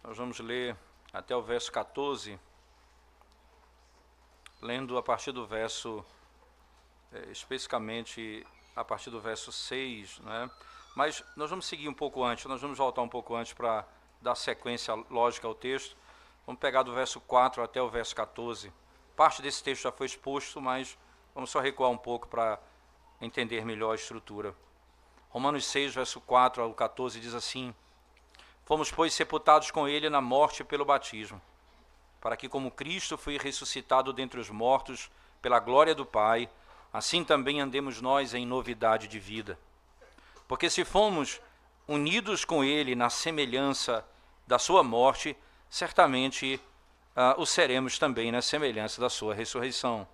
Nós vamos ler até o verso 14, lendo a partir do verso, especificamente a partir do verso 6, né? Mas nós vamos seguir um pouco antes, nós vamos voltar um pouco antes para dar sequência lógica ao texto. Vamos pegar do verso 4 até o verso 14. Parte desse texto já foi exposto, mas vamos só recuar um pouco para entender melhor a estrutura. Romanos 6, verso 4 ao 14 diz assim: Fomos, pois, sepultados com ele na morte pelo batismo, para que, como Cristo foi ressuscitado dentre os mortos pela glória do Pai, assim também andemos nós em novidade de vida. Porque se fomos unidos com ele na semelhança da sua morte, certamente o seremos também na semelhança da sua ressurreição.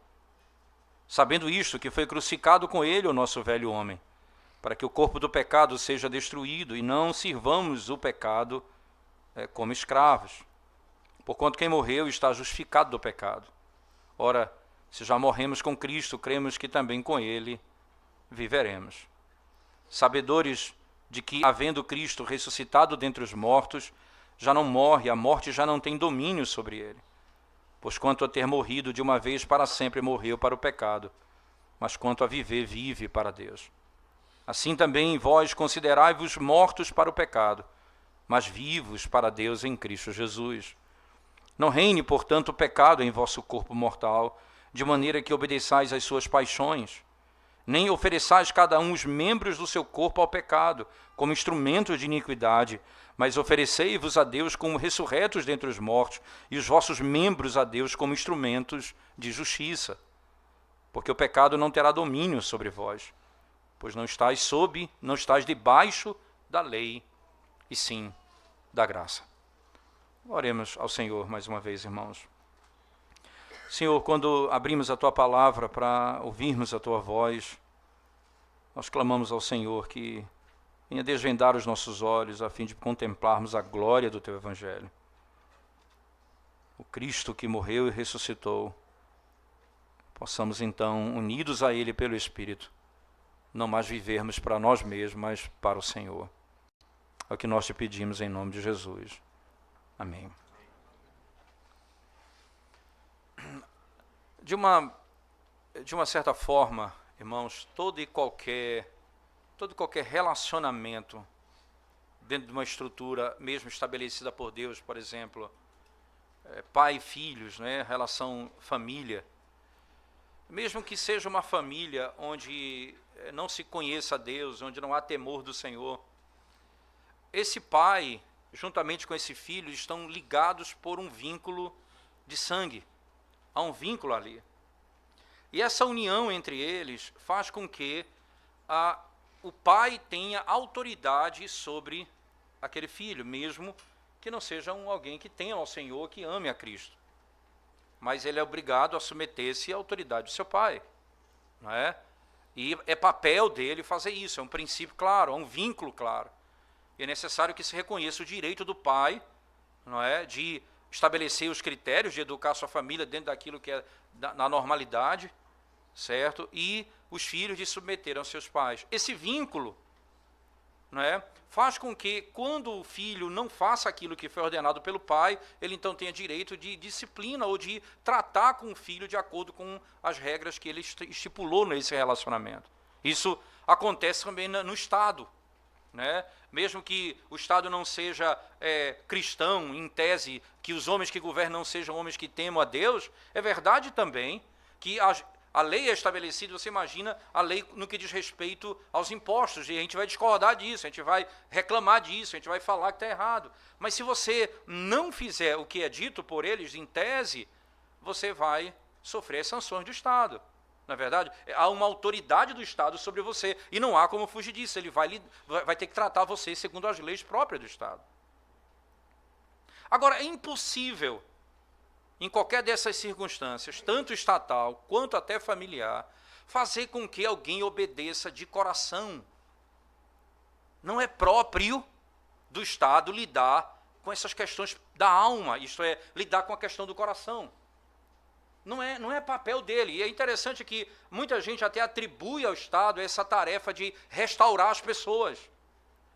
Sabendo isto, que foi crucificado com ele o nosso velho homem, para que o corpo do pecado seja destruído e não sirvamos o pecado como escravos. Porquanto quem morreu está justificado do pecado. Ora, se já morremos com Cristo, cremos que também com ele viveremos. Sabedores de que, havendo Cristo ressuscitado dentre os mortos, já não morre, a morte já não tem domínio sobre ele. Pois quanto a ter morrido de uma vez para sempre, morreu para o pecado, mas quanto a viver, vive para Deus. Assim também vós considerai-vos mortos para o pecado, mas vivos para Deus em Cristo Jesus. Não reine, portanto, o pecado em vosso corpo mortal, de maneira que obedeçais às suas paixões. Nem ofereçais cada um os membros do seu corpo ao pecado, como instrumentos de iniquidade, mas oferecei-vos a Deus como ressurretos dentre os mortos, e os vossos membros a Deus como instrumentos de justiça. Porque o pecado não terá domínio sobre vós, pois não estáis debaixo da lei, e sim da graça. Oremos ao Senhor mais uma vez, irmãos. Senhor, quando abrimos a Tua palavra para ouvirmos a Tua voz, nós clamamos ao Senhor que venha desvendar os nossos olhos a fim de contemplarmos a glória do Teu Evangelho. O Cristo que morreu e ressuscitou, possamos então, unidos a Ele pelo Espírito, não mais vivermos para nós mesmos, mas para o Senhor. É o que nós te pedimos em nome de Jesus. Amém. De uma certa forma, irmãos, todo e qualquer relacionamento dentro de uma estrutura mesmo estabelecida por Deus, por exemplo, pai e filhos, né, relação família, mesmo que seja uma família onde não se conheça Deus, onde não há temor do Senhor, esse pai, juntamente com esse filho, estão ligados por um vínculo de sangue. Há um vínculo ali. E essa união entre eles faz com que o pai tenha autoridade sobre aquele filho, mesmo que não seja alguém que tenha ao Senhor, que ame a Cristo. Mas ele é obrigado a submeter-se à autoridade do seu pai. Não é? E é papel dele fazer isso, é um princípio claro, é um vínculo claro. E é necessário que se reconheça o direito do pai, não é, de estabelecer os critérios de educar sua família dentro daquilo que é na normalidade, certo? E os filhos de submeter aos seus pais. Esse vínculo, não é, faz com que, quando o filho não faça aquilo que foi ordenado pelo pai, ele então tenha direito de disciplina ou de tratar com o filho de acordo com as regras que ele estipulou nesse relacionamento. Isso acontece também no Estado. Né? Mesmo que o Estado não seja cristão, em tese, que os homens que governam sejam homens que temam a Deus, é verdade também que a lei é estabelecida, você imagina a lei no que diz respeito aos impostos, e a gente vai discordar disso, a gente vai reclamar disso, a gente vai falar que está errado. Mas se você não fizer o que é dito por eles, em tese, você vai sofrer sanções do Estado. Na verdade, há uma autoridade do Estado sobre você, e não há como fugir disso, ele vai ter que tratar você segundo as leis próprias do Estado. Agora, é impossível, em qualquer dessas circunstâncias, tanto estatal quanto até familiar, fazer com que alguém obedeça de coração. Não é próprio do Estado lidar com essas questões da alma, isto é, lidar com a questão do coração. Não é papel dele. E é interessante que muita gente até atribui ao Estado essa tarefa de restaurar as pessoas.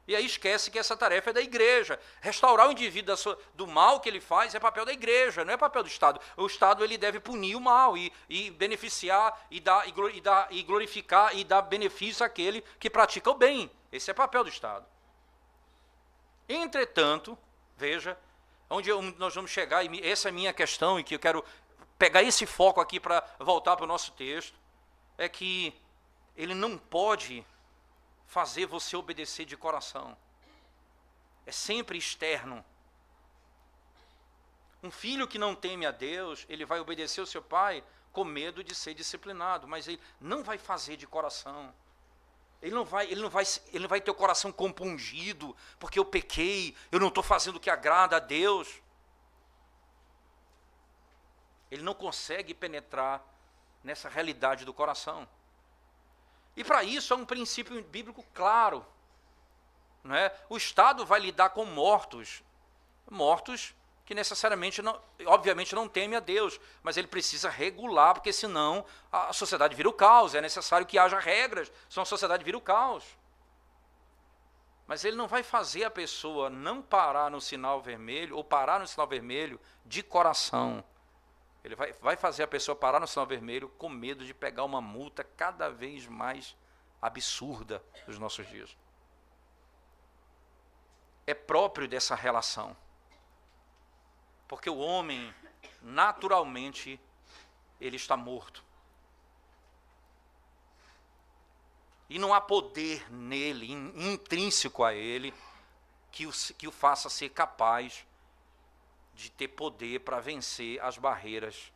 E aí esquece que essa tarefa é da igreja. Restaurar o indivíduo do mal que ele faz é papel da igreja, não é papel do Estado. O Estado ele deve punir o mal e beneficiar e glorificar e dar benefício àquele que pratica o bem. Esse é papel do Estado. Entretanto, veja, onde nós vamos chegar, e essa é a minha questão, e que eu quero pegar esse foco aqui para voltar para o nosso texto, é que ele não pode fazer você obedecer de coração. É sempre externo. Um filho que não teme a Deus, ele vai obedecer ao seu pai com medo de ser disciplinado, mas ele não vai fazer de coração. Ele não vai ter o coração compungido, porque eu pequei, eu não estou fazendo o que agrada a Deus. Ele não consegue penetrar nessa realidade do coração. E para isso é um princípio bíblico claro. Não é? O Estado vai lidar com mortos que necessariamente, obviamente não temem a Deus, mas ele precisa regular, porque senão a sociedade vira o caos, é necessário que haja regras, senão a sociedade vira o caos. Mas ele não vai fazer a pessoa não parar no sinal vermelho, ou parar no sinal vermelho de coração. Ele vai fazer a pessoa parar no sinal vermelho com medo de pegar uma multa cada vez mais absurda dos nossos dias. É próprio dessa relação. Porque o homem, naturalmente, ele está morto. E não há poder nele, intrínseco a ele, que o faça ser capaz de ter poder para vencer as barreiras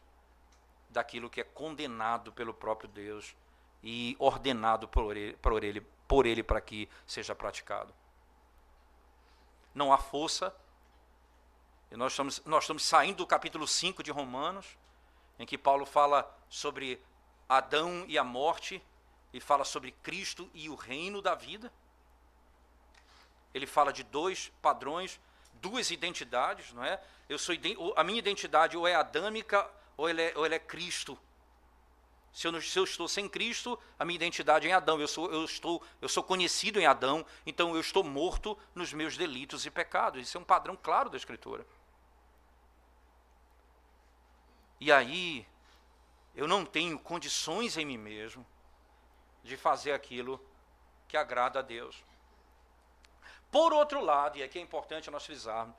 daquilo que é condenado pelo próprio Deus e ordenado por ele para que seja praticado. Não há força. E nós estamos saindo do capítulo 5 de Romanos, em que Paulo fala sobre Adão e a morte, e fala sobre Cristo e o reino da vida. Ele fala de dois padrões, duas identidades, não é? A minha identidade ou é adâmica ou ela é Cristo. Se eu estou sem Cristo, a minha identidade é em Adão. Eu sou conhecido em Adão, então eu estou morto nos meus delitos e pecados. Isso é um padrão claro da Escritura. E aí, eu não tenho condições em mim mesmo de fazer aquilo que agrada a Deus. Por outro lado, e aqui é importante nós frisarmos,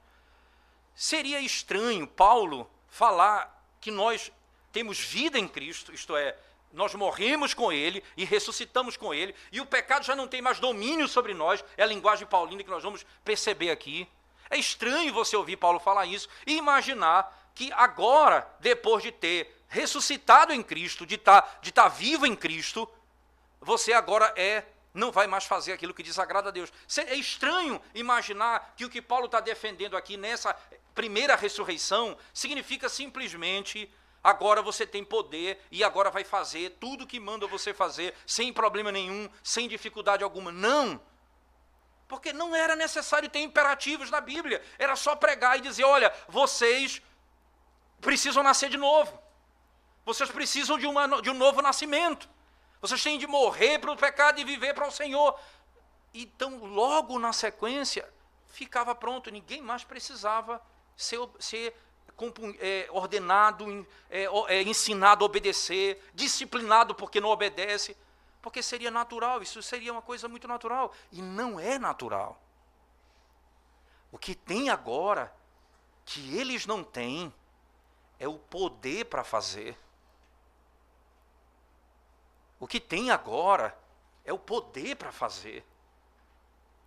seria estranho Paulo falar que nós temos vida em Cristo, isto é, nós morremos com Ele e ressuscitamos com Ele, e o pecado já não tem mais domínio sobre nós, é a linguagem paulina que nós vamos perceber aqui. É estranho você ouvir Paulo falar isso e imaginar que agora, depois de ter ressuscitado em Cristo, de estar vivo em Cristo, você agora não vai mais fazer aquilo que desagrada a Deus. É estranho imaginar que o que Paulo está defendendo aqui nessa primeira ressurreição significa simplesmente agora você tem poder e agora vai fazer tudo o que manda você fazer sem problema nenhum, sem dificuldade alguma. Não! Porque não era necessário ter imperativos na Bíblia. Era só pregar e dizer, olha, vocês precisam nascer de novo. Vocês precisam de um novo nascimento. Vocês têm de morrer para o pecado e viver para o Senhor. Então, logo na sequência, ficava pronto. Ninguém mais precisava ser ordenado, ensinado a obedecer, disciplinado porque não obedece. Porque seria natural, isso seria uma coisa muito natural. E não é natural. O que tem agora, que eles não têm, é o poder para fazer. O que tem agora é o poder para fazer.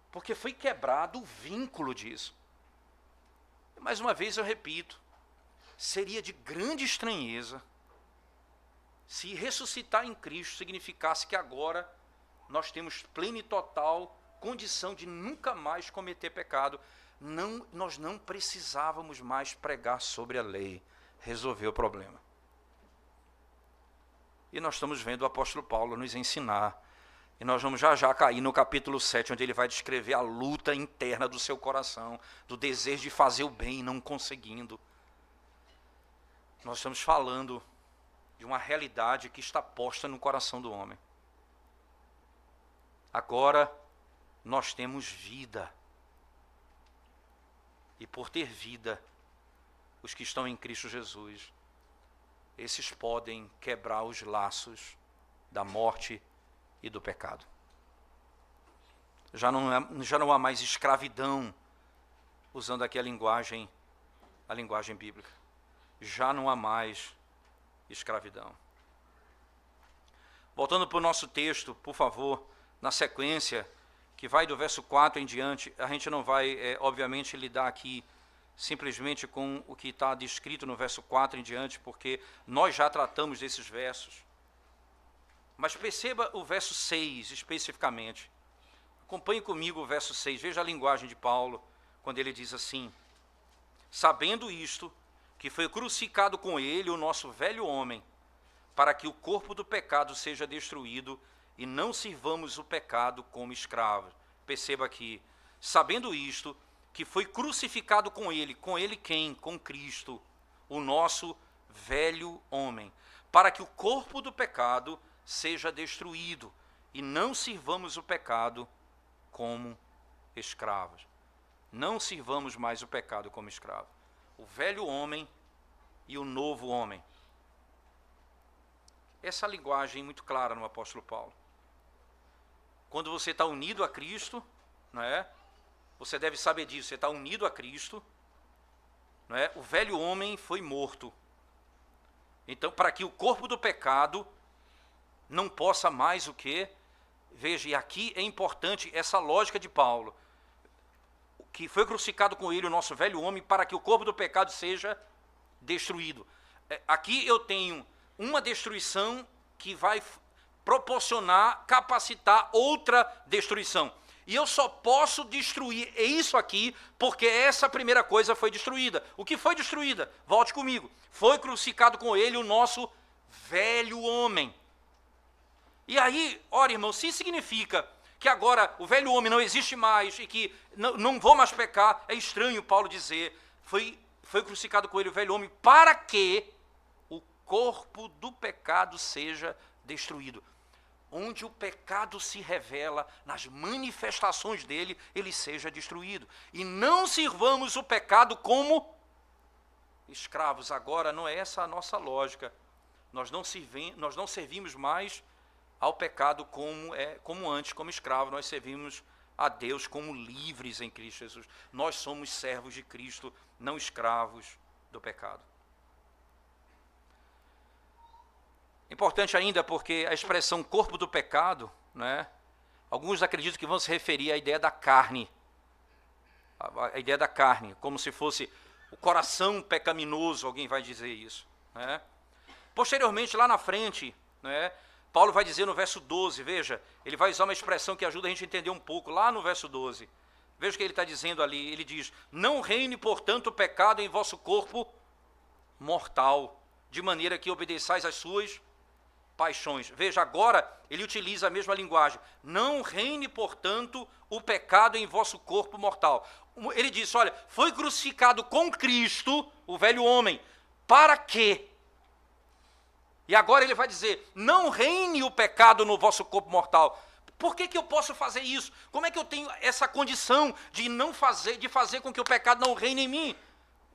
Porque foi quebrado o vínculo disso. Mais uma vez eu repito, seria de grande estranheza se ressuscitar em Cristo significasse que agora nós temos plena e total condição de nunca mais cometer pecado. Não, nós não precisávamos mais pregar sobre a lei. Resolveu o problema. E nós estamos vendo o apóstolo Paulo nos ensinar. E nós vamos já cair no capítulo 7, onde ele vai descrever a luta interna do seu coração, do desejo de fazer o bem, não conseguindo. Nós estamos falando de uma realidade que está posta no coração do homem. Agora, nós temos vida. E por ter vida, os que estão em Cristo Jesus, esses podem quebrar os laços da morte e do pecado. Já não há mais escravidão, usando aqui a linguagem bíblica. Já não há mais escravidão. Voltando para o nosso texto, por favor, na sequência, que vai do verso 4 em diante, a gente não vai, obviamente, lidar aqui simplesmente com o que está descrito no verso 4 em diante, porque nós já tratamos desses versos. Mas perceba o verso 6 especificamente. Acompanhe comigo o verso 6, veja a linguagem de Paulo, quando ele diz assim: sabendo isto, que foi crucificado com ele o nosso velho homem, para que o corpo do pecado seja destruído e não sirvamos o pecado como escravos. Perceba aqui, sabendo isto, que foi crucificado com ele quem? Com Cristo, o nosso velho homem, para que o corpo do pecado seja destruído e não sirvamos o pecado como escravos. Não sirvamos mais o pecado como escravo. O velho homem e o novo homem. Essa linguagem é muito clara no apóstolo Paulo. Quando você está unido a Cristo, não é? Você deve saber disso, você está unido a Cristo, não é? O velho homem foi morto. Então, para que o corpo do pecado não possa mais o quê? Veja, e aqui é importante essa lógica de Paulo, que foi crucificado com ele o nosso velho homem, para que o corpo do pecado seja destruído. Aqui eu tenho uma destruição que vai proporcionar, capacitar outra destruição. E eu só posso destruir isso aqui porque essa primeira coisa foi destruída. O que foi destruída? Volte comigo. Foi crucificado com ele o nosso velho homem. E aí, ora irmão, se significa que agora o velho homem não existe mais e que não vou mais pecar, é estranho Paulo dizer, foi crucificado com ele o velho homem para que o corpo do pecado seja destruído. Onde o pecado se revela, nas manifestações dele, ele seja destruído. E não sirvamos o pecado como escravos. Agora, não é essa a nossa lógica. Nós não servimos mais ao pecado como antes, como escravo. Nós servimos a Deus como livres em Cristo Jesus. Nós somos servos de Cristo, não escravos do pecado. Importante ainda porque a expressão corpo do pecado, né, alguns acreditam que vão se referir à ideia da carne. A ideia da carne, como se fosse o coração pecaminoso, alguém vai dizer isso. Né? Posteriormente, lá na frente, né, Paulo vai dizer no verso 12, veja, ele vai usar uma expressão que ajuda a gente a entender um pouco, lá no verso 12. Veja o que ele está dizendo ali, ele diz, não reine, portanto, o pecado em vosso corpo mortal, de maneira que obedeçais às suas paixões. Veja, agora ele utiliza a mesma linguagem. Não reine, portanto, o pecado em vosso corpo mortal. Ele diz, olha, foi crucificado com Cristo, o velho homem, para quê? E agora ele vai dizer, não reine o pecado no vosso corpo mortal. Por que eu posso fazer isso? Como é que eu tenho essa condição de fazer com que o pecado não reine em mim?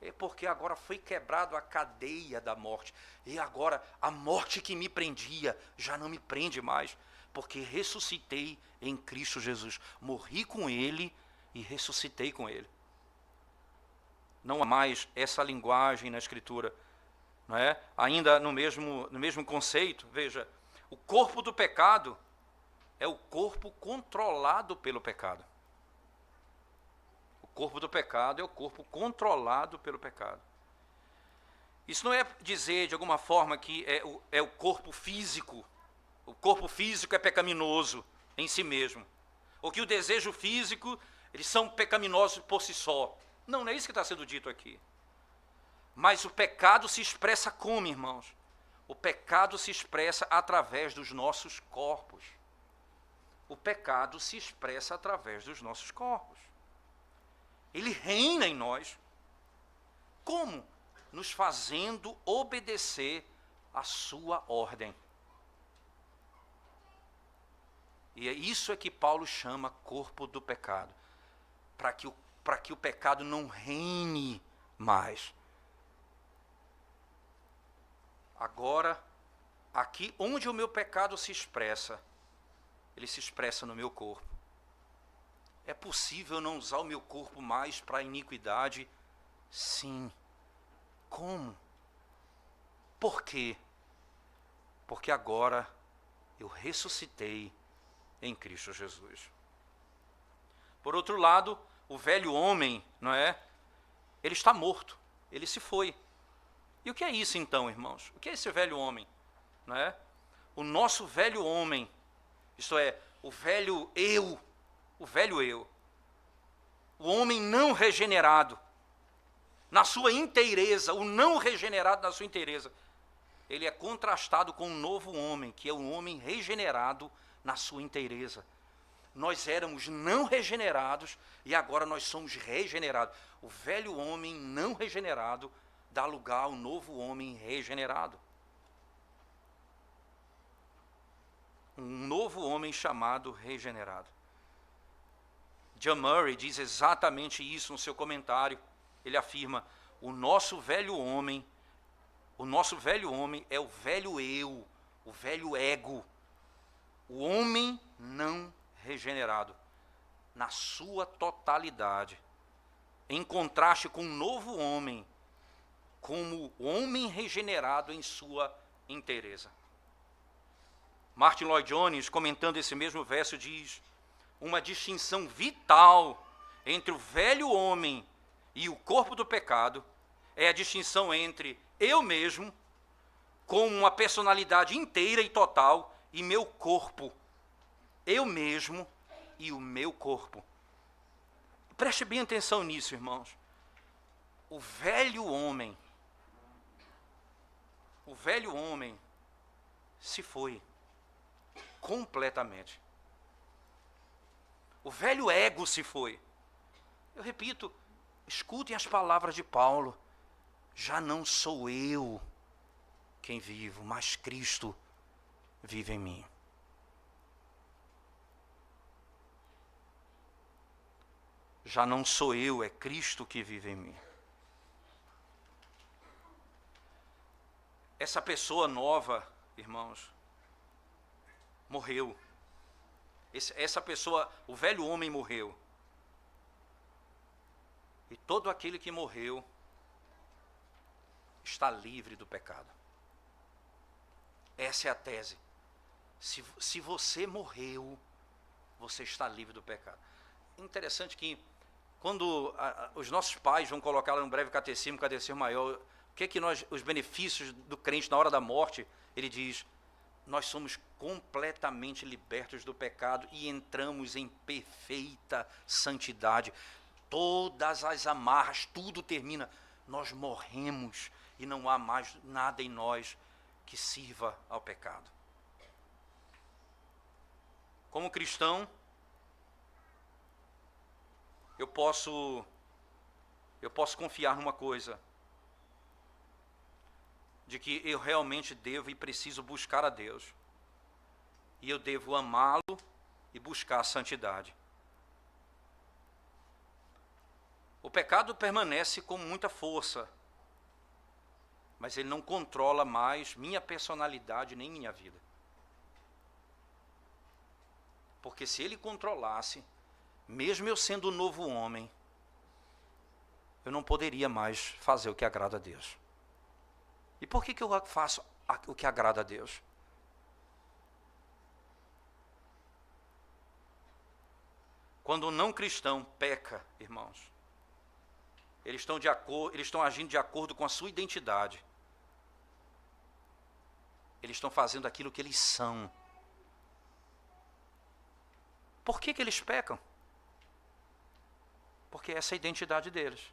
É porque agora foi quebrado a cadeia da morte. E agora a morte que me prendia já não me prende mais. Porque ressuscitei em Cristo Jesus. Morri com ele e ressuscitei com ele. Não há mais essa linguagem na Escritura. Não é? Ainda no mesmo conceito, veja, o corpo do pecado é o corpo controlado pelo pecado. O corpo do pecado é o corpo controlado pelo pecado. Isso não é dizer, de alguma forma, que é o corpo físico. O corpo físico é pecaminoso em si mesmo. Ou que o desejo físico, eles são pecaminosos por si só. Não é isso que está sendo dito aqui. Mas o pecado se expressa como, irmãos? O pecado se expressa através dos nossos corpos. O pecado se expressa através dos nossos corpos. Ele reina em nós. Como? Nos fazendo obedecer a sua ordem. E é isso que Paulo chama corpo do pecado. Para que o pecado não reine mais. Agora, aqui onde o meu pecado se expressa, ele se expressa no meu corpo. É possível não usar o meu corpo mais para a iniquidade? Sim. Como? Por quê? Porque agora eu ressuscitei em Cristo Jesus. Por outro lado, o velho homem, não é? Ele está morto, ele se foi. E o que é isso então, irmãos? O que é esse velho homem? Não é? O nosso velho homem, isto é, o velho eu, o homem não regenerado, na sua inteireza, o não regenerado na sua inteireza, ele é contrastado com um novo homem, que é um homem regenerado na sua inteireza. Nós éramos não regenerados e agora nós somos regenerados. O velho homem não regenerado dá lugar ao novo homem regenerado. Um novo homem chamado regenerado. John Murray diz exatamente isso no seu comentário. Ele afirma: o nosso velho homem é o velho eu, o velho ego, o homem não regenerado, na sua totalidade, em contraste com um novo homem, como o homem regenerado em sua inteireza. Martin Lloyd Jones, comentando esse mesmo verso, diz: uma distinção vital entre o velho homem e o corpo do pecado é a distinção entre eu mesmo, com uma personalidade inteira e total, e meu corpo, eu mesmo e o meu corpo. Preste bem atenção nisso, irmãos. O velho homem se foi completamente. O velho ego se foi. Eu repito, escutem as palavras de Paulo. Já não sou eu quem vivo, mas Cristo vive em mim. Já não sou eu, é Cristo que vive em mim. Essa pessoa nova, irmãos, morreu. Essa pessoa, o velho homem morreu. E todo aquele que morreu está livre do pecado. Essa é a tese. Se você morreu, você está livre do pecado. Interessante que quando os nossos pais vão colocar lá no breve catecismo maior, o que é que os benefícios do crente na hora da morte, ele diz: nós somos completamente libertos do pecado e entramos em perfeita santidade. Todas as amarras, tudo termina. Nós morremos e não há mais nada em nós que sirva ao pecado. Como cristão, eu posso confiar numa coisa, de que eu realmente devo e preciso buscar a Deus. E eu devo amá-lo e buscar a santidade. O pecado permanece com muita força, mas ele não controla mais minha personalidade nem minha vida. Porque se ele controlasse, mesmo eu sendo um novo homem, eu não poderia mais fazer o que agrada a Deus. E por que eu faço o que agrada a Deus? Quando um não cristão peca, irmãos, eles estão agindo de acordo com a sua identidade. Eles estão fazendo aquilo que eles são. Por que eles pecam? Porque essa é a identidade deles.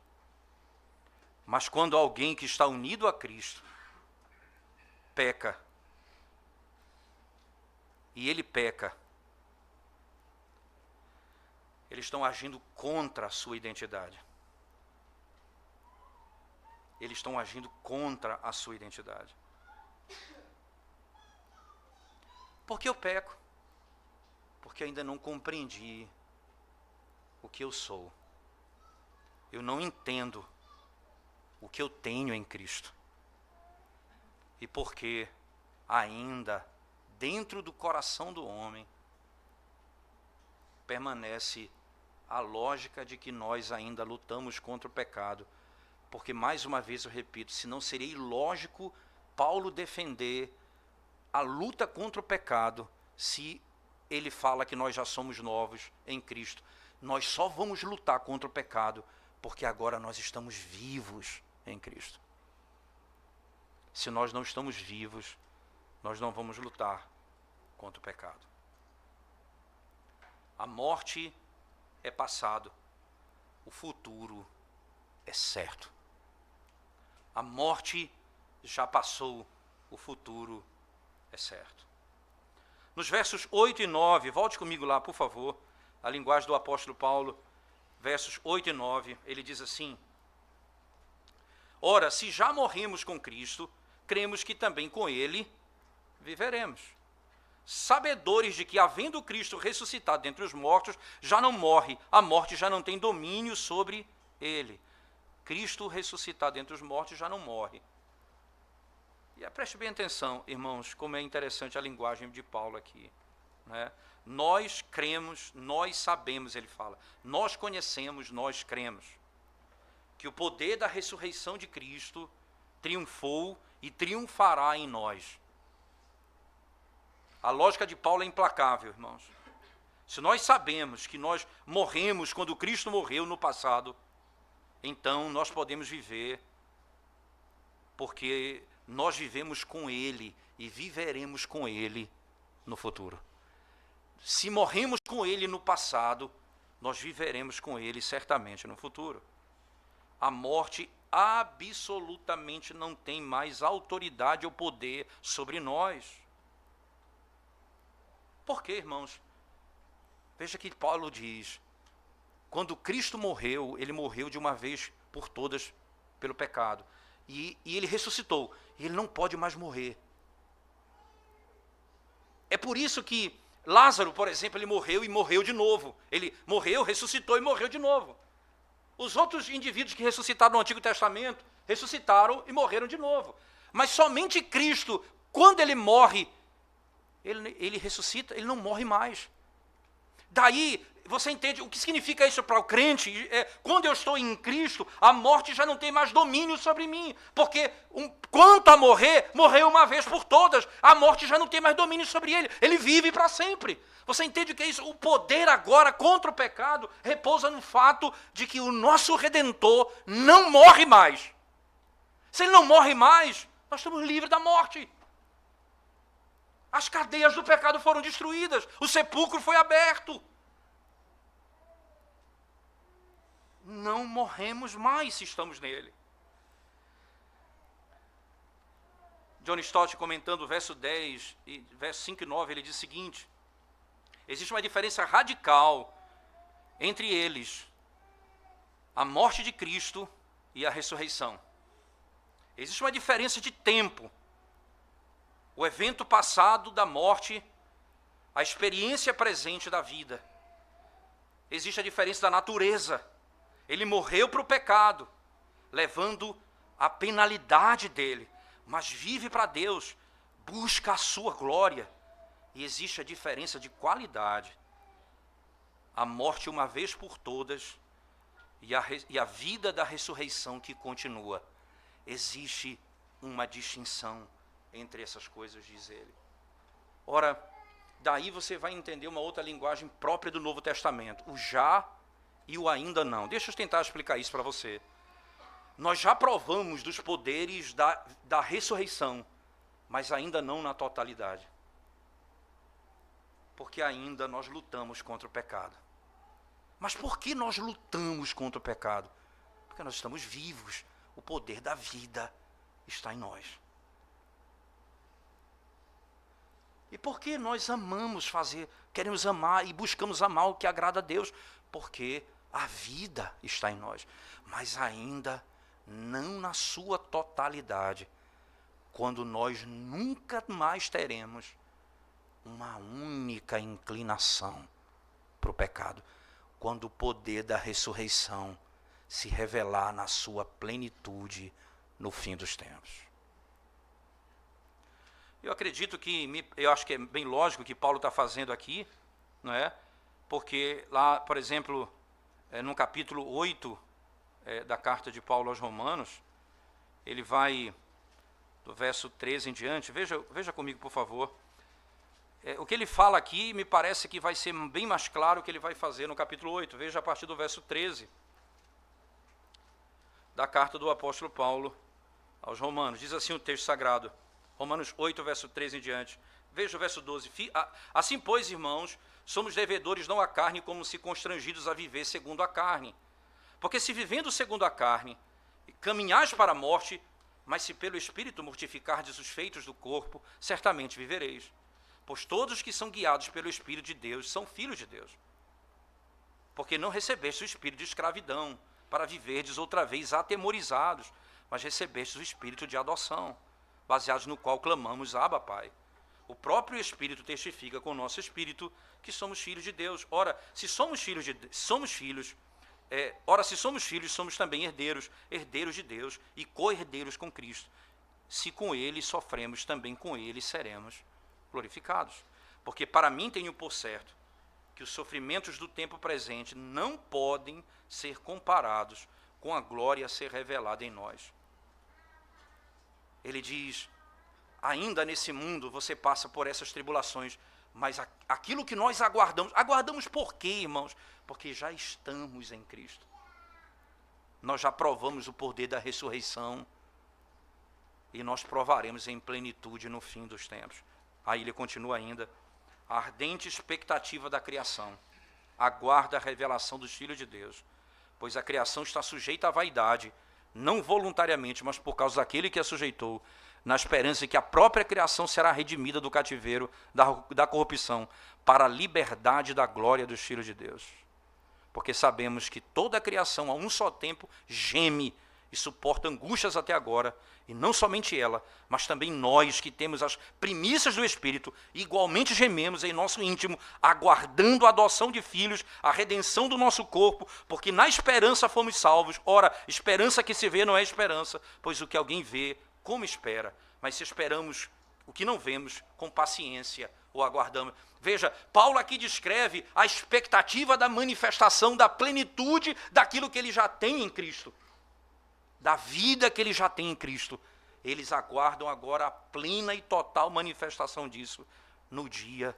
Mas quando alguém que está unido a Cristo peca, e ele peca, eles estão agindo contra a sua identidade. Eles estão agindo contra a sua identidade. Por que eu peco? porque ainda não compreendi o que eu sou. Eu não entendo o que eu tenho em Cristo. E porque ainda dentro do coração do homem permanece a lógica de que nós ainda lutamos contra o pecado. Porque, mais uma vez eu repito, senão seria ilógico Paulo defender a luta contra o pecado se ele fala que nós já somos novos em Cristo. Nós só vamos lutar contra o pecado porque agora nós estamos vivos em Cristo. Se nós não estamos vivos, nós não vamos lutar contra o pecado. A morte é passado, o futuro é certo. A morte já passou, o futuro é certo. Nos versos 8 e 9, volte comigo lá, por favor, a linguagem do apóstolo Paulo, versos 8 e 9, ele diz assim: ora, se já morremos com Cristo, cremos que também com ele viveremos. Sabedores de que, havendo Cristo ressuscitado dentre os mortos, já não morre, a morte já não tem domínio sobre ele. Cristo ressuscitado dentre os mortos já não morre. E preste bem atenção, irmãos, como é interessante a linguagem de Paulo aqui, né? Nós cremos, nós sabemos, ele fala, nós conhecemos, nós cremos, que o poder da ressurreição de Cristo triunfou e triunfará em nós. A lógica de Paulo é implacável, irmãos. Se nós sabemos que nós morremos quando Cristo morreu no passado, então nós podemos viver, porque nós vivemos com Ele e viveremos com Ele no futuro. Se morremos com Ele no passado, nós viveremos com Ele certamente no futuro. A morte absolutamente não tem mais autoridade ou poder sobre nós. Por quê, irmãos? Veja que Paulo diz, quando Cristo morreu, ele morreu de uma vez por todas pelo pecado. E ele ressuscitou. E ele não pode mais morrer. É por isso que Lázaro, por exemplo, ele morreu e morreu de novo. Ele morreu, ressuscitou e morreu de novo. Os outros indivíduos que ressuscitaram no Antigo Testamento, ressuscitaram e morreram de novo. Mas somente Cristo, quando ele morre, ele ressuscita, ele não morre mais. Daí, você entende o que significa isso para o crente? Quando eu estou em Cristo, a morte já não tem mais domínio sobre mim. Porque quanto a morrer, morreu uma vez por todas. A morte já não tem mais domínio sobre ele. Ele vive para sempre. Você entende o que é isso? O poder agora contra o pecado repousa no fato de que o nosso Redentor não morre mais. Se ele não morre mais, nós estamos livres da morte. As cadeias do pecado foram destruídas. O sepulcro foi aberto. Não morremos mais se estamos nele. John Stott, comentando o verso 10 e verso 5 e 9, ele diz o seguinte: existe uma diferença radical entre eles, a morte de Cristo e a ressurreição. Existe uma diferença de tempo. O evento passado da morte, a experiência presente da vida. Existe a diferença da natureza. Ele morreu para o pecado, levando a penalidade dele, mas vive para Deus, busca a sua glória. E existe a diferença de qualidade. A morte uma vez por todas e a vida da ressurreição que continua. Existe uma distinção entre essas coisas, diz ele. Ora, daí você vai entender uma outra linguagem própria do Novo Testamento, o já e o ainda não. Deixa eu tentar explicar isso para você. Nós já provamos dos poderes da ressurreição, mas ainda não na totalidade. Porque ainda nós lutamos contra o pecado. Mas por que nós lutamos contra o pecado? Porque nós estamos vivos. O poder da vida está em nós. E por que nós queremos amar e buscamos amar o que agrada a Deus? Porque a vida está em nós, mas ainda não na sua totalidade, quando nós nunca mais teremos uma única inclinação para o pecado, quando o poder da ressurreição se revelar na sua plenitude no fim dos tempos. Eu acredito eu acho que é bem lógico o que Paulo está fazendo aqui, não é? Porque lá, por exemplo, no capítulo 8 da carta de Paulo aos Romanos, ele vai, do verso 13 em diante, veja comigo, por favor. O que ele fala aqui me parece que vai ser bem mais claro o que ele vai fazer no capítulo 8. Veja a partir do verso 13 da carta do apóstolo Paulo aos Romanos. Diz assim o texto sagrado, Romanos 8, verso 13 em diante. Veja o verso 12. Assim, pois, irmãos, somos devedores não à carne, como se constrangidos a viver segundo a carne. Porque se vivendo segundo a carne, caminhais para a morte, mas se pelo Espírito mortificardes os feitos do corpo, certamente vivereis. Pois todos que são guiados pelo Espírito de Deus são filhos de Deus. Porque não recebeste o espírito de escravidão, para viverdes outra vez atemorizados, mas recebestes o espírito de adoção, baseados no qual clamamos, Abba, Pai. O próprio Espírito testifica com o nosso espírito que somos filhos de Deus. Ora, se somos filhos, somos também herdeiros, herdeiros de Deus e co-herdeiros com Cristo. Se com Ele sofremos, também com Ele seremos glorificados. Porque para mim tenho por certo que os sofrimentos do tempo presente não podem ser comparados com a glória a ser revelada em nós. Ele diz, ainda nesse mundo você passa por essas tribulações, mas aquilo que nós aguardamos por quê, irmãos? Porque já estamos em Cristo. Nós já provamos o poder da ressurreição e nós provaremos em plenitude no fim dos tempos. Aí ele continua ainda, a ardente expectativa da criação aguarda a revelação dos filhos de Deus, pois a criação está sujeita à vaidade, não voluntariamente, mas por causa daquele que a sujeitou, na esperança de que a própria criação será redimida do cativeiro, da corrupção, para a liberdade da glória dos filhos de Deus. Porque sabemos que toda a criação, a um só tempo, geme e suporta angústias até agora, e não somente ela, mas também nós que temos as primícias do Espírito, igualmente gememos em nosso íntimo, aguardando a adoção de filhos, a redenção do nosso corpo, porque na esperança fomos salvos. Ora, esperança que se vê não é esperança, pois o que alguém vê, como espera? Mas se esperamos o que não vemos, com paciência o aguardamos. Veja, Paulo aqui descreve a expectativa da manifestação da plenitude daquilo que ele já tem em Cristo, da vida que ele já tem em Cristo. Eles aguardam agora a plena e total manifestação disso no dia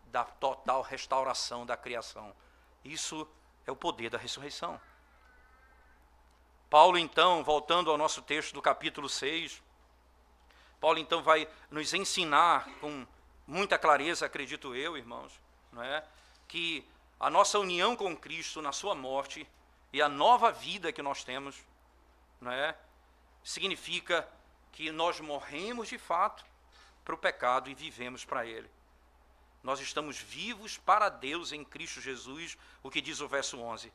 da total restauração da criação. Isso é o poder da ressurreição. Paulo, então, voltando ao nosso texto do capítulo 6, Paulo, então, vai nos ensinar com muita clareza, acredito eu, irmãos, não é? Que a nossa união com Cristo na sua morte e a nova vida que nós temos, não é? Significa que nós morremos de fato para o pecado e vivemos para Ele. Nós estamos vivos para Deus em Cristo Jesus, o que diz o verso 11.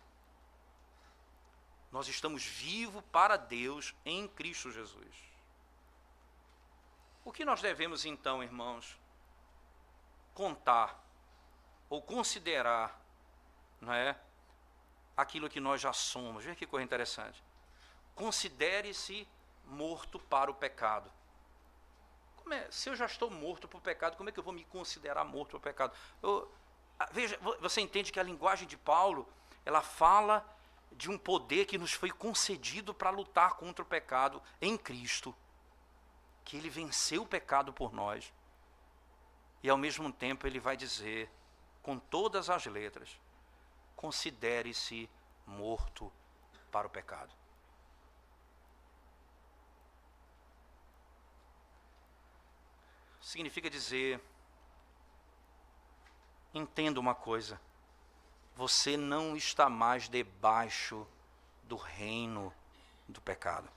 Nós estamos vivos para Deus em Cristo Jesus. O que nós devemos então, irmãos, contar ou considerar, não é, aquilo que nós já somos? Veja que coisa interessante. Considere-se morto para o pecado. Se eu já estou morto para o pecado, como é que eu vou me considerar morto para o pecado? Veja, você entende que a linguagem de Paulo, ela fala de um poder que nos foi concedido para lutar contra o pecado em Cristo, que ele venceu o pecado por nós, e ao mesmo tempo ele vai dizer, com todas as letras, considere-se morto para o pecado. Significa dizer, entenda uma coisa, você não está mais debaixo do reino do pecado.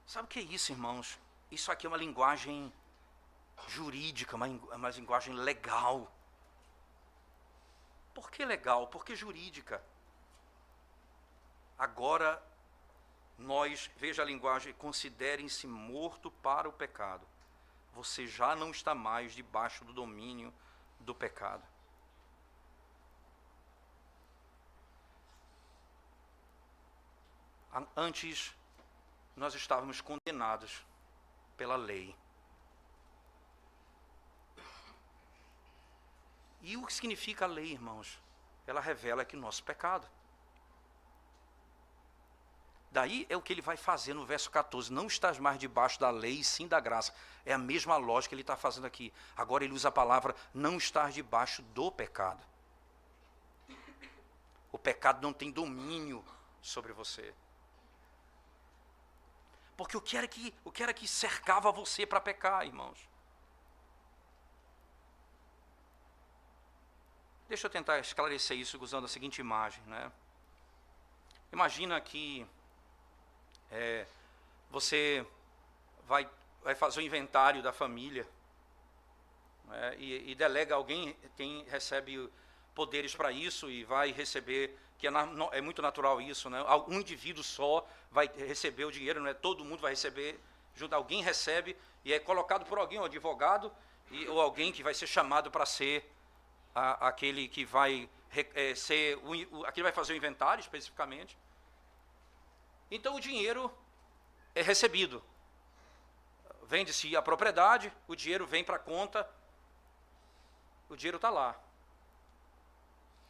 Sabe o que é isso, irmãos? Isso aqui é uma linguagem jurídica, uma linguagem legal. Por que legal? Por que jurídica? Agora, veja a linguagem, considerem-se morto para o pecado. você já não está mais debaixo do domínio do pecado. Antes, nós estávamos condenados pela lei. E o que significa a lei, irmãos? Ela revela que o nosso pecado. Daí é o que ele vai fazer no verso 14. Não estás mais debaixo da lei, sim da graça. É a mesma lógica que ele está fazendo aqui. Agora ele usa a palavra não estar debaixo do pecado. O pecado não tem domínio sobre você. Porque o que era que cercava você para pecar, irmãos? Deixa eu tentar esclarecer isso usando a seguinte imagem, né? Imagina que você vai fazer o inventário da família, né, e delega alguém, quem recebe poderes para isso e vai receber, que é muito natural isso, né? Um indivíduo só vai receber o dinheiro, não é todo mundo vai receber, alguém recebe e é colocado por alguém, um advogado, ou alguém que vai ser chamado para ser aquele que vai aquele vai fazer o inventário especificamente. Então o dinheiro é recebido. Vende-se a propriedade, o dinheiro vem para a conta, o dinheiro está lá.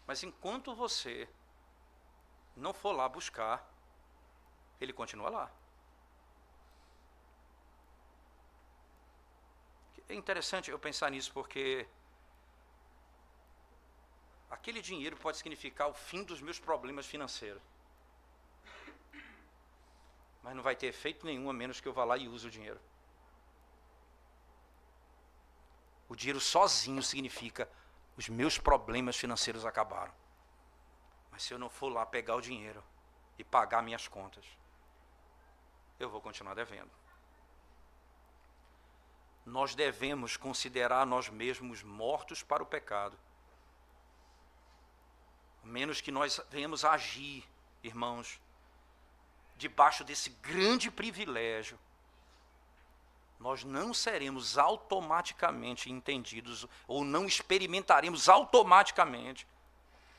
Mas enquanto você não for lá buscar, ele continua lá. É interessante eu pensar nisso porque aquele dinheiro pode significar o fim dos meus problemas financeiros. Mas não vai ter efeito nenhum a menos que eu vá lá e use o dinheiro. O dinheiro sozinho significa os meus problemas financeiros acabaram. Mas se eu não for lá pegar o dinheiro e pagar minhas contas, eu vou continuar devendo. Nós devemos considerar nós mesmos mortos para o pecado. A menos que nós venhamos a agir, irmãos, debaixo desse grande privilégio, nós não seremos automaticamente entendidos, ou não experimentaremos automaticamente.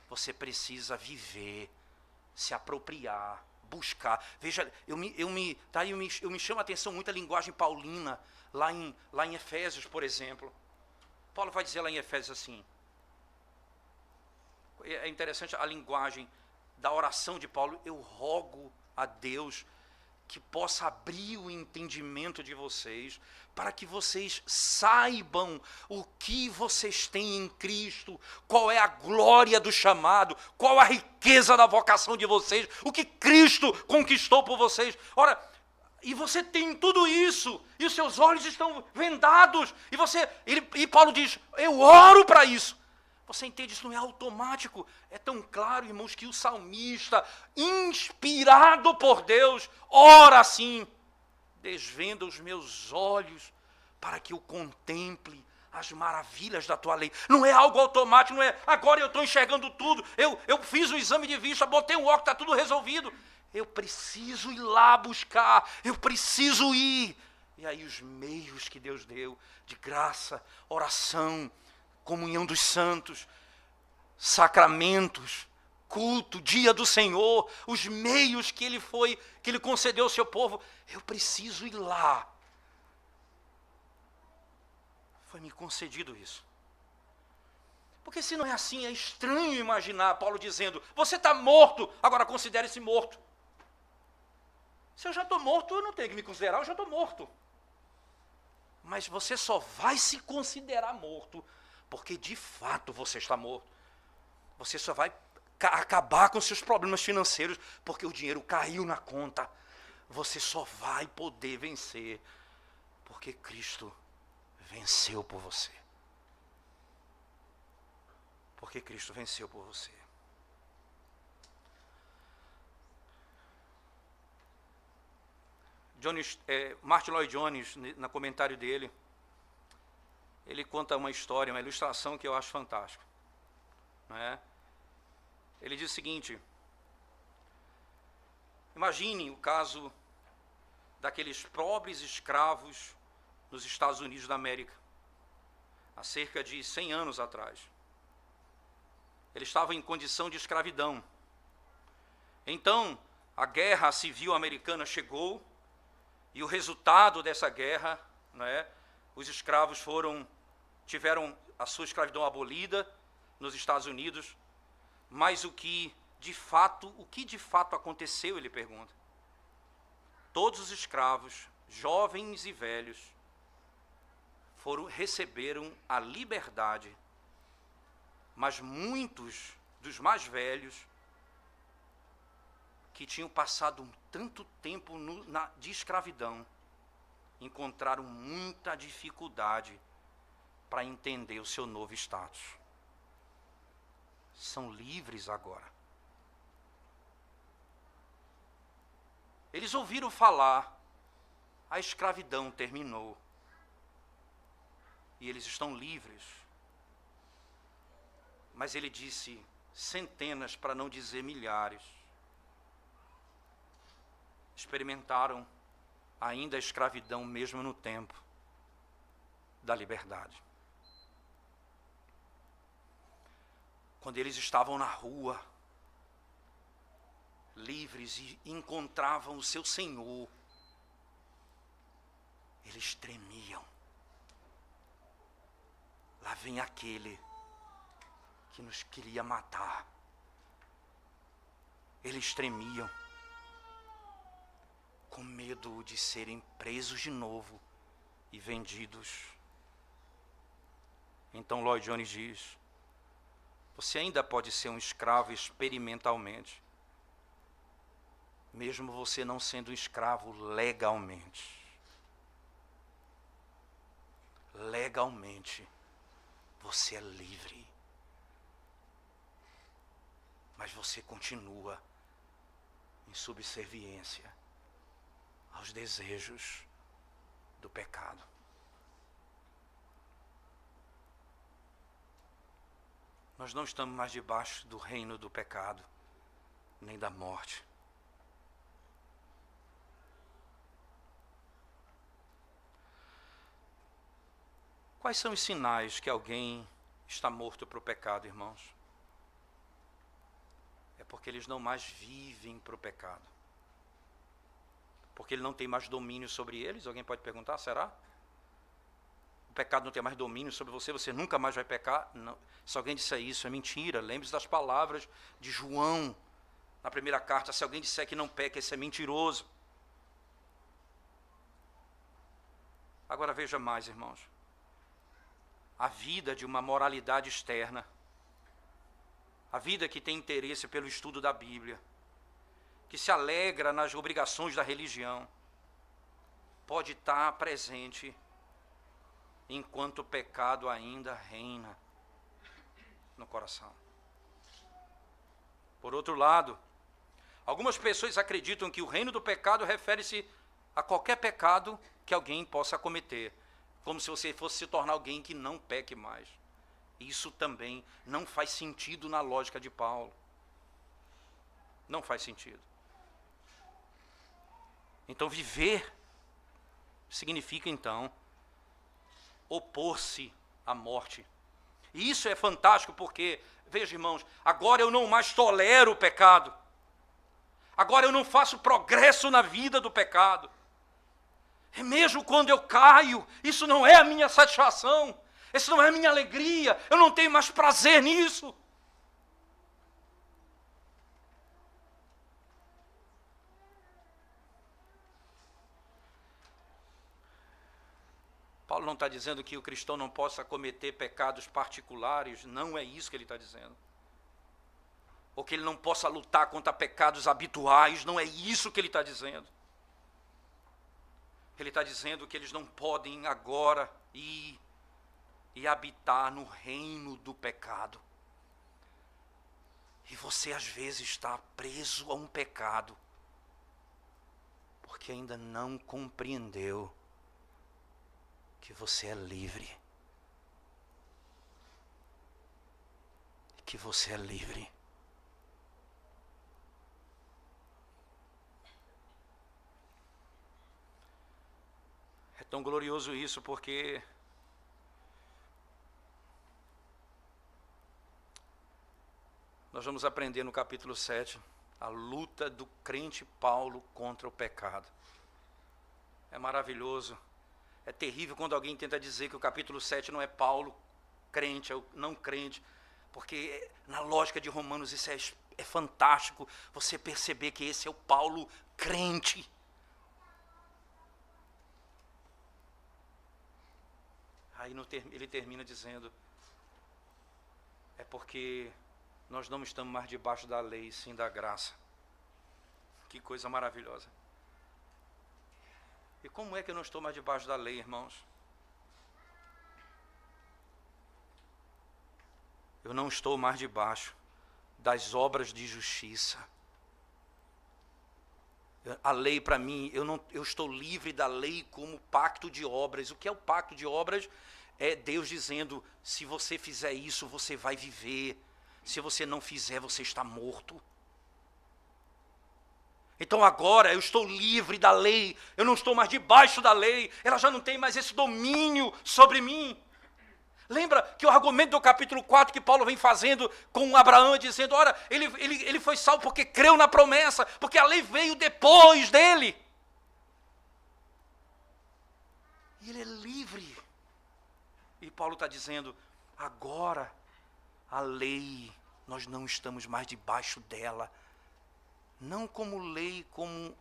Você precisa viver, se apropriar, buscar. Veja, eu me chama a atenção muito a linguagem paulina, lá em Efésios, por exemplo. Paulo vai dizer lá em Efésios assim, é interessante a linguagem da oração de Paulo: eu rogo a Deus que possa abrir o entendimento de vocês, para que vocês saibam o que vocês têm em Cristo, qual é a glória do chamado, qual a riqueza da vocação de vocês, o que Cristo conquistou por vocês. Ora, e você tem tudo isso, e os seus olhos estão vendados, e Paulo diz: eu oro para isso. Você entende? Isso não é automático. É tão claro, irmãos, que o salmista, inspirado por Deus, ora assim: desvenda os meus olhos para que eu contemple as maravilhas da tua lei. Não é algo automático, não é agora eu estou enxergando tudo, eu fiz o exame de vista, botei um óculos, está tudo resolvido. Eu preciso ir lá buscar, eu preciso ir. E aí os meios que Deus deu, de graça, oração, comunhão dos santos, sacramentos, culto, dia do Senhor, os meios que ele concedeu ao seu povo, eu preciso ir lá. Foi-me concedido isso. Porque se não é assim, é estranho imaginar Paulo dizendo: você está morto, agora considere-se morto. Se eu já estou morto, eu não tenho que me considerar, eu já estou morto. Mas você só vai se considerar morto porque de fato você está morto. Você só vai acabar com seus problemas financeiros porque o dinheiro caiu na conta. Você só vai poder vencer porque Cristo venceu por você. Porque Cristo venceu por você. Martin Lloyd Jones, no comentário dele, ele conta uma história, uma ilustração que eu acho fantástica. Né? Ele diz o seguinte: imagine o caso daqueles pobres escravos nos Estados Unidos da América, há cerca de 100 anos atrás. Eles estavam em condição de escravidão. Então, a guerra civil americana chegou, e o resultado dessa guerra, os escravos tiveram a sua escravidão abolida nos Estados Unidos, mas o que de fato aconteceu, ele pergunta. Todos os escravos, jovens e velhos, receberam a liberdade, mas muitos dos mais velhos, que tinham passado tanto tempo de escravidão, encontraram muita dificuldade para entender o seu novo status. São livres agora. Eles ouviram falar, a escravidão terminou. E eles estão livres. Mas ele disse centenas, para não dizer milhares, experimentaram ainda a escravidão mesmo no tempo da liberdade. Quando eles estavam na rua, livres, e encontravam o seu Senhor, eles tremiam. Lá vem aquele que nos queria matar. Eles tremiam, com medo de serem presos de novo e vendidos. Então Lloyd Jones diz: você ainda pode ser um escravo experimentalmente, mesmo você não sendo um escravo legalmente. Legalmente, você é livre. Mas você continua em subserviência aos desejos do pecado. Nós não estamos mais debaixo do reino do pecado, nem da morte. Quais são os sinais que alguém está morto para o pecado, irmãos? É porque eles não mais vivem para o pecado. Porque ele não tem mais domínio sobre eles. Alguém pode perguntar, será? O pecado não tem mais domínio sobre você, você nunca mais vai pecar? Não. Se alguém disser isso, é mentira. Lembre-se das palavras de João, na primeira carta: se alguém disser que não peca, esse é mentiroso. Agora veja mais, irmãos. A vida de uma moralidade externa, a vida que tem interesse pelo estudo da Bíblia, que se alegra nas obrigações da religião, pode estar presente enquanto o pecado ainda reina no coração. Por outro lado, algumas pessoas acreditam que o reino do pecado refere-se a qualquer pecado que alguém possa cometer, como se você fosse se tornar alguém que não peque mais. Isso também não faz sentido na lógica de Paulo. Não faz sentido. Então, viver significa, então, opor-se à morte. E isso é fantástico porque, veja, irmãos, agora eu não mais tolero o pecado. Agora eu não faço progresso na vida do pecado. E mesmo quando eu caio, isso não é a minha satisfação, isso não é a minha alegria, eu não tenho mais prazer nisso. Paulo não está dizendo que o cristão não possa cometer pecados particulares, não é isso que ele está dizendo. Ou que ele não possa lutar contra pecados habituais, não é isso que ele está dizendo. Ele está dizendo que eles não podem agora ir e habitar no reino do pecado. E você às vezes está preso a um pecado, porque ainda não compreendeu que você é livre. E que você é livre. É tão glorioso isso porque nós vamos aprender no capítulo 7 a luta do crente Paulo contra o pecado. É maravilhoso. É terrível quando alguém tenta dizer que o capítulo 7 não é Paulo crente, é o não crente, porque na lógica de Romanos isso é fantástico, você perceber que esse é o Paulo crente. Aí ele termina dizendo, é porque nós não estamos mais debaixo da lei, sim da graça. Que coisa maravilhosa. E como é que eu não estou mais debaixo da lei, irmãos? Eu não estou mais debaixo das obras de justiça. A lei para mim, eu estou livre da lei como pacto de obras. O que é o pacto de obras? É Deus dizendo, se você fizer isso, você vai viver. Se você não fizer, você está morto. Então agora eu estou livre da lei, eu não estou mais debaixo da lei, ela já não tem mais esse domínio sobre mim. Lembra que o argumento do capítulo 4 que Paulo vem fazendo com Abraão, dizendo, ora, ele foi salvo porque creu na promessa, porque a lei veio depois dele. E ele é livre. E Paulo está dizendo, agora a lei, nós não estamos mais debaixo dela. Não como lei, como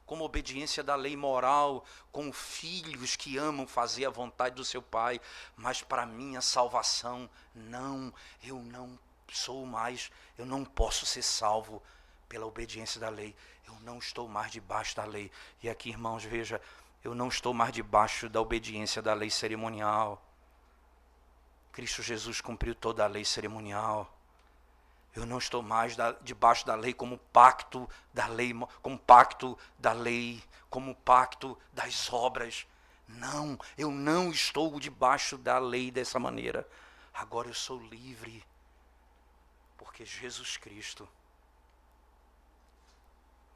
obediência da lei moral, como filhos que amam fazer a vontade do seu pai, mas para minha salvação, não, eu não sou mais, eu não posso ser salvo pela obediência da lei, eu não estou mais debaixo da lei. E aqui, irmãos, veja, eu não estou mais debaixo da obediência da lei cerimonial. Cristo Jesus cumpriu toda a lei cerimonial. Eu não estou mais debaixo da lei como pacto da lei, como pacto das obras. Não, eu não estou debaixo da lei dessa maneira. Agora eu sou livre, porque Jesus Cristo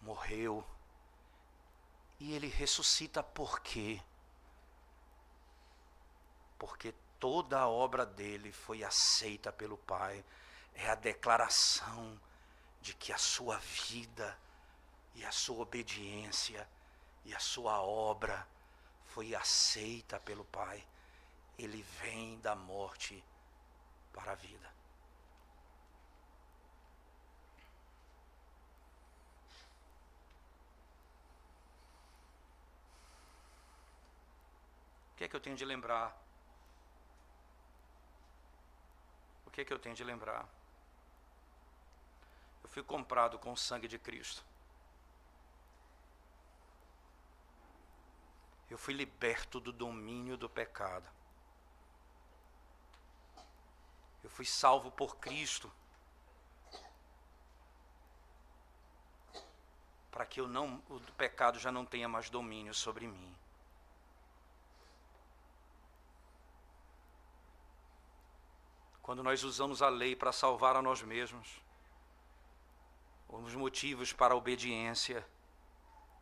morreu e Ele ressuscita por quê? Porque toda a obra dele foi aceita pelo Pai. É a declaração de que a sua vida e a sua obediência e a sua obra foi aceita pelo Pai. Ele vem da morte para a vida. O que é que eu tenho de lembrar? O que é que eu tenho de lembrar? Eu fui comprado com o sangue de Cristo. Eu fui liberto do domínio do pecado. Eu fui salvo por Cristo. Para que o pecado já não tenha mais domínio sobre mim. Quando nós usamos a lei para salvar a nós mesmos, os motivos para a obediência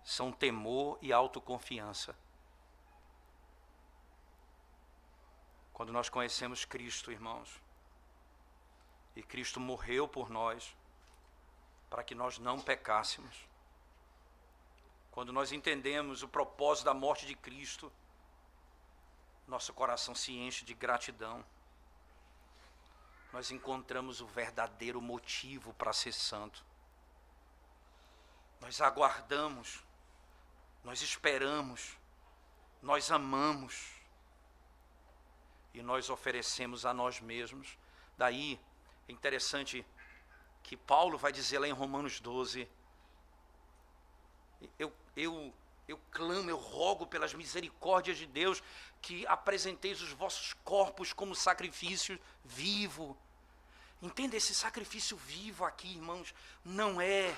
são temor e autoconfiança. Quando nós conhecemos Cristo, irmãos, e Cristo morreu por nós, para que nós não pecássemos. Quando nós entendemos o propósito da morte de Cristo, nosso coração se enche de gratidão. Nós encontramos o verdadeiro motivo para ser santo. Nós aguardamos, nós esperamos, nós amamos e nós oferecemos a nós mesmos. Daí é interessante que Paulo vai dizer lá em Romanos 12, eu clamo, eu rogo pelas misericórdias de Deus que apresenteis os vossos corpos como sacrifício vivo. Entenda, esse sacrifício vivo aqui, irmãos, não é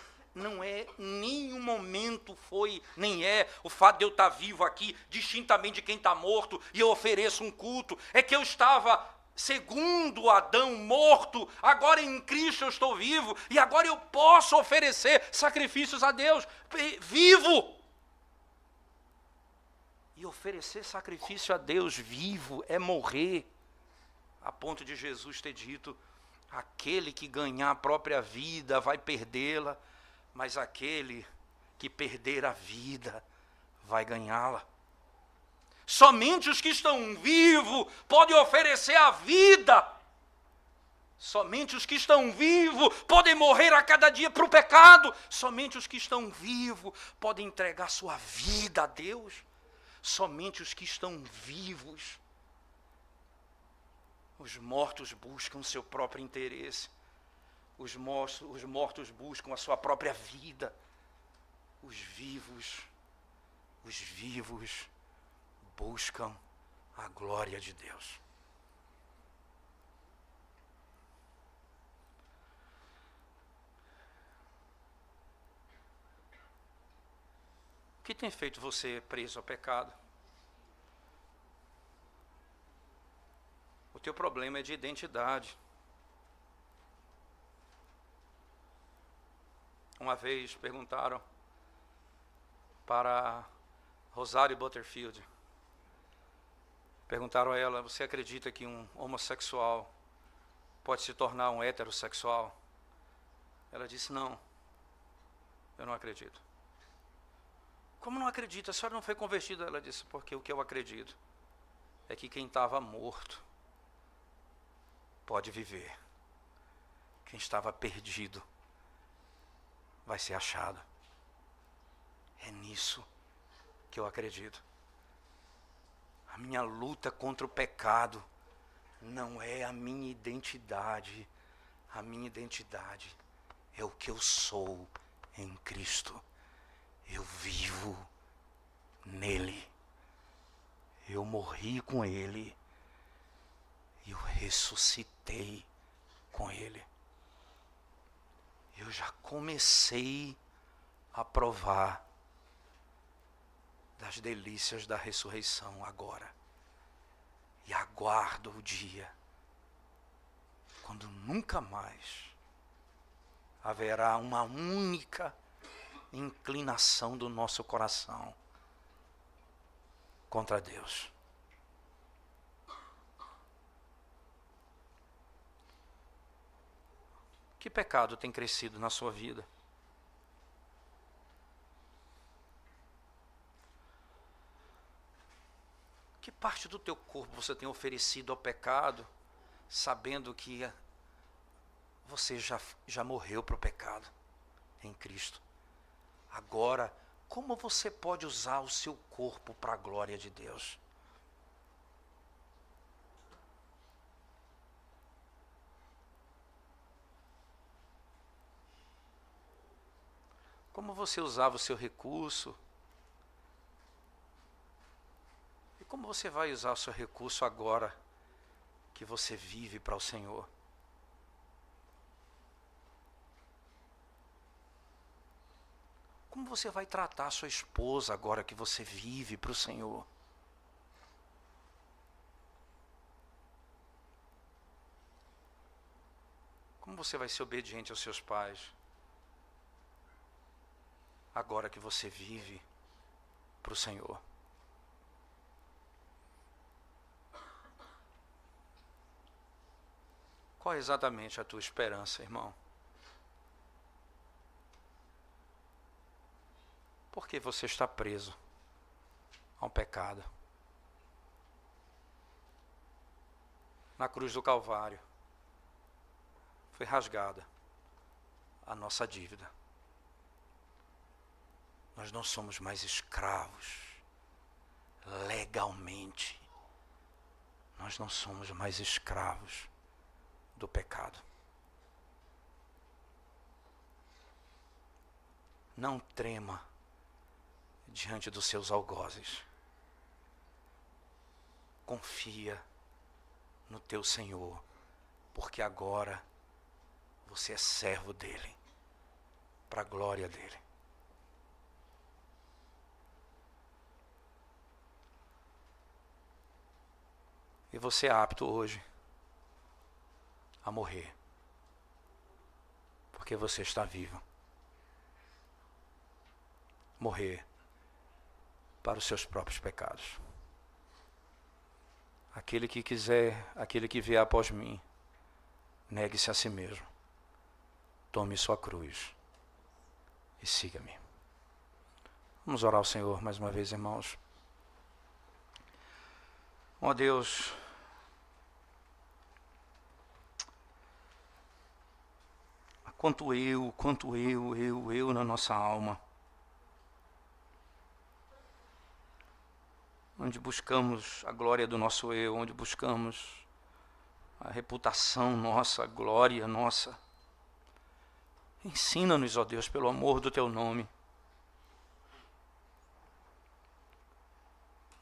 nenhum momento foi, nem é o fato de eu estar vivo aqui, distintamente de quem está morto, e eu ofereço um culto. É que eu estava, segundo Adão, morto, agora em Cristo eu estou vivo, e agora eu posso oferecer sacrifícios a Deus, vivo. E E oferecer sacrifício a Deus vivo é morrer, a ponto de Jesus ter dito: aquele que ganhar a própria vida vai perdê-la, mas aquele que perder a vida vai ganhá-la. Somente os que estão vivos podem oferecer a vida. Somente os que estão vivos podem morrer a cada dia para o pecado. Somente os que estão vivos podem entregar sua vida a Deus. Somente os que estão vivos. Os mortos buscam seu próprio interesse. Os mortos buscam a sua própria vida. Os vivos buscam a glória de Deus. O que tem feito você preso ao pecado? O teu problema é de identidade. Uma vez perguntaram para Rosário Butterfield, perguntaram a ela: você acredita que um homossexual pode se tornar um heterossexual? Ela disse: não, eu não acredito. Como não acredita? A senhora não foi convertida? Ela disse: porque o que eu acredito é que quem estava morto pode viver. Quem estava perdido vai ser achado. É nisso que eu acredito. A minha luta contra o pecado não é a minha identidade. A minha identidade é o que eu sou em Cristo. Eu vivo nele. Eu morri com ele. Eu ressuscitei com ele. Eu já comecei a provar das delícias da ressurreição agora. E aguardo o dia quando nunca mais haverá uma única inclinação do nosso coração contra Deus. Que pecado tem crescido na sua vida? Que parte do teu corpo você tem oferecido ao pecado, sabendo que você já morreu para o pecado em Cristo? Agora, como você pode usar o seu corpo para a glória de Deus? Como você usava o seu recurso? E como você vai usar o seu recurso agora que você vive para o Senhor? Como você vai tratar a sua esposa agora que você vive para o Senhor? Como você vai ser obediente aos seus pais agora que você vive para o Senhor? Qual é exatamente a tua esperança, irmão? Por que você está preso ao pecado? Na cruz do Calvário foi rasgada a nossa dívida. Nós não somos mais escravos legalmente. Nós não somos mais escravos do pecado. Não trema diante dos seus algozes. Confia no teu Senhor, porque agora você é servo dele, para a glória dele. E você é apto hoje a morrer, porque você está vivo. Morrer para os seus próprios pecados. Aquele que quiser, aquele que vier após mim, negue-se a si mesmo, tome sua cruz e siga-me. Vamos orar ao Senhor mais uma vez, irmãos. Ó Deus, quanto eu na nossa alma, onde buscamos a glória do nosso eu, onde buscamos a reputação nossa, a glória nossa. Ensina-nos, ó Deus, pelo amor do Teu nome.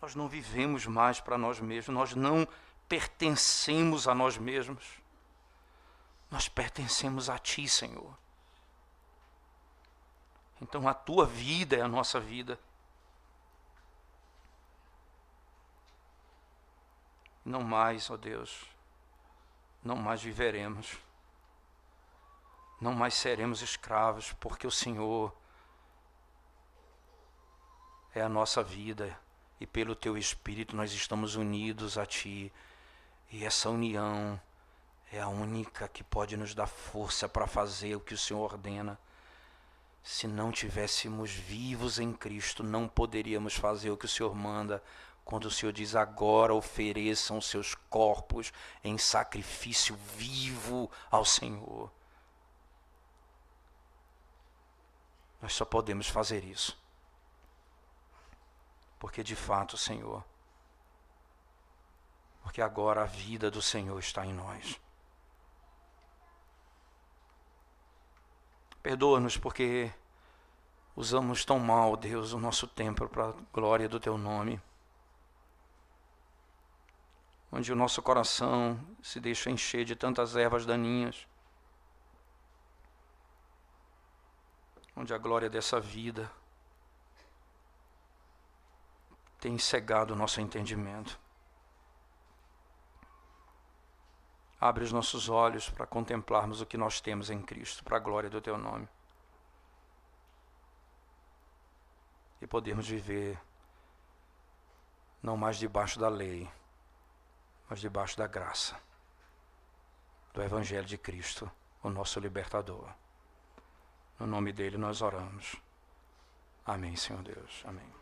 Nós não vivemos mais para nós mesmos, nós não pertencemos a nós mesmos. Nós pertencemos a Ti, Senhor. Então a Tua vida é a nossa vida. Não mais, ó Deus, não mais viveremos. Não mais seremos escravos, porque o Senhor é a nossa vida. E pelo Teu Espírito nós estamos unidos a Ti. E essa união é a única que pode nos dar força para fazer o que o Senhor ordena. Se não tivéssemos vivos em Cristo, não poderíamos fazer o que o Senhor manda. Quando o Senhor diz, agora ofereçam seus corpos em sacrifício vivo ao Senhor. Nós só podemos fazer isso. Porque de fato, Senhor, porque agora a vida do Senhor está em nós. Perdoa-nos porque usamos tão mal, Deus, o nosso tempo para a glória do Teu nome. Onde o nosso coração se deixa encher de tantas ervas daninhas. Onde a glória dessa vida tem cegado o nosso entendimento. Abre os nossos olhos para contemplarmos o que nós temos em Cristo, para a glória do Teu nome. E podermos viver não mais debaixo da lei, mas debaixo da graça do Evangelho de Cristo, o nosso libertador. No nome dele nós oramos. Amém, Senhor Deus. Amém.